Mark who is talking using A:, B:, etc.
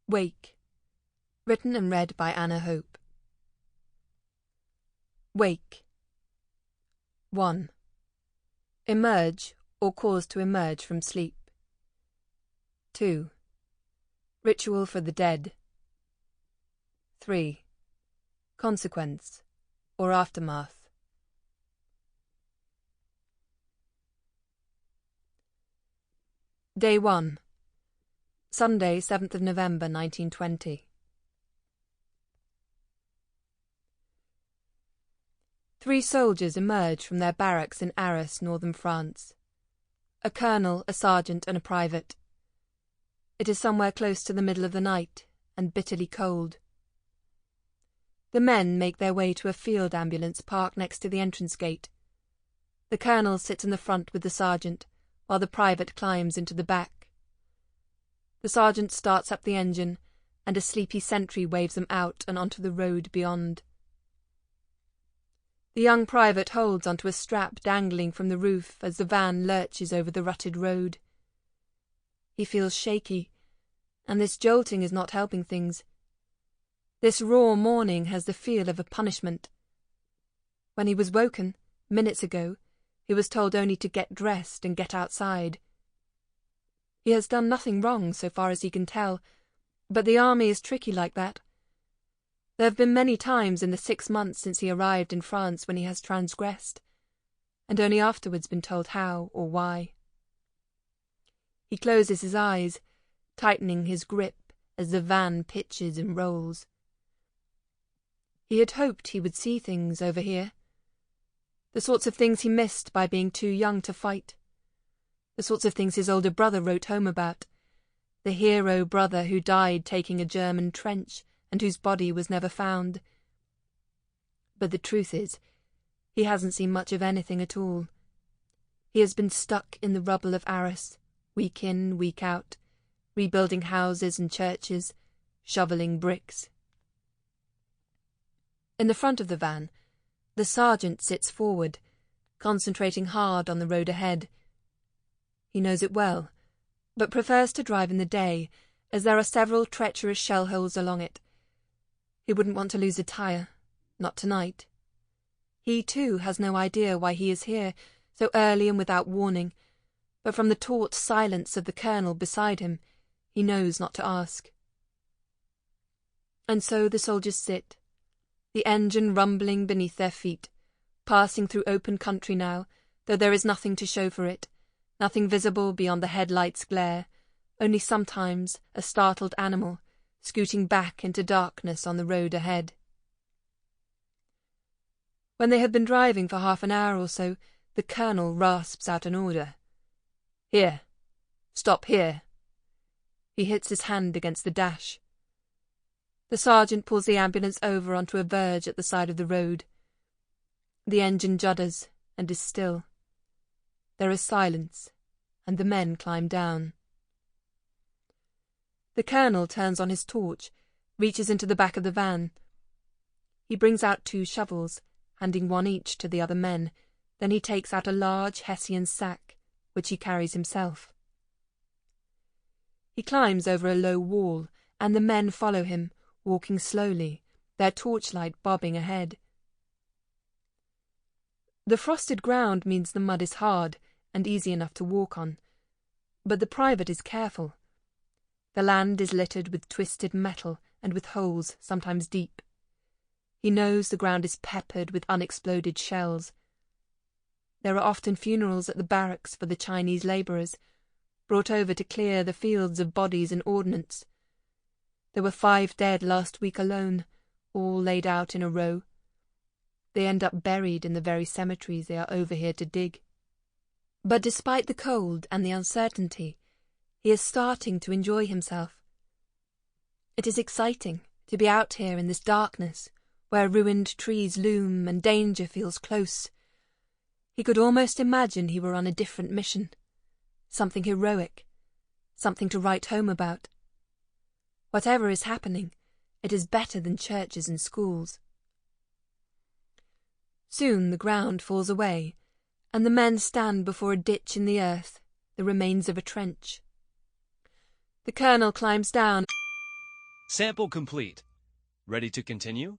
A: Wake. Written and read by Anna Hope. Wake. 1. Emerge or cause to emerge from sleep. 2. Ritual for the dead. 3. Consequence or aftermath. Day 1. Sunday, 7th of November, 1920. 3 soldiers emerge from their barracks in Arras, northern France. A colonel, a sergeant, and a private. It is somewhere close to the middle of the night, and bitterly cold. The men make their way to a field ambulance parked next to the entrance gate. The colonel sits in the front with the sergeant, while the private climbs into the back. The sergeant starts up the engine, and a sleepy sentry waves them out and onto the road beyond. The young private holds onto a strap dangling from the roof as the van lurches over the rutted road. He feels shaky, and this jolting is not helping things. This raw morning has the feel of a punishment. When he was woken, minutes ago, he was told only to get dressed and get outside. He has done nothing wrong so far as he can tell, but the army is tricky like that. There have been many times in the 6 months since he arrived in France when he has transgressed, and only afterwards been told how or why. He closes his eyes, tightening his grip as the van pitches and rolls. He had hoped he would see things over here. The sorts of things he missed by being too young to fight. The sorts of things his older brother wrote home about. The hero brother who died taking a German trench and whose body was never found. But the truth is, he hasn't seen much of anything at all. He has been stuck in the rubble of Arras, week in, week out, rebuilding houses and churches, shoveling bricks. In the front of the van, the sergeant sits forward, concentrating hard on the road ahead. He knows it well, but prefers to drive in the day, as there are several treacherous shell holes along it. He wouldn't want to lose a tyre, not tonight. He, too, has no idea why he is here, so early and without warning, but from the taut silence of the colonel beside him, he knows not to ask. And so the soldiers sit, the engine rumbling beneath their feet, passing through open country now, though there is nothing to show for it, nothing visible beyond the headlights' glare, only sometimes a startled animal, scooting back into darkness on the road ahead. When they have been driving for half an hour or so, the colonel rasps out an order. "Here. Stop here." He hits his hand against the dash. The sergeant pulls the ambulance over onto a verge at the side of the road. The engine judders and is still. There is silence, and the men climb down. The colonel turns on his torch, reaches into the back of the van. He brings out 2 shovels, handing one each to the other men. Then he takes out a large Hessian sack, which he carries himself. He climbs over a low wall, and the men follow him, walking slowly, their torchlight bobbing ahead. The frosted ground means the mud is hard and easy enough to walk on, but the private is careful. The land is littered with twisted metal and with holes, sometimes deep. He knows the ground is peppered with unexploded shells. There are often funerals at the barracks for the Chinese labourers, brought over to clear the fields of bodies and ordnance. There were 5 dead last week alone, all laid out in a row. They end up buried in the very cemeteries they are over here to dig. But despite the cold and the uncertainty, he is starting to enjoy himself. It is exciting to be out here in this darkness, where ruined trees loom and danger feels close. He could almost imagine he were on a different mission, something heroic, something to write home about. Whatever is happening, it is better than churches and schools. Soon the ground falls away, and the men stand before a ditch in the earth, the remains of a trench. The colonel climbs down
B: Sample complete. Ready to continue?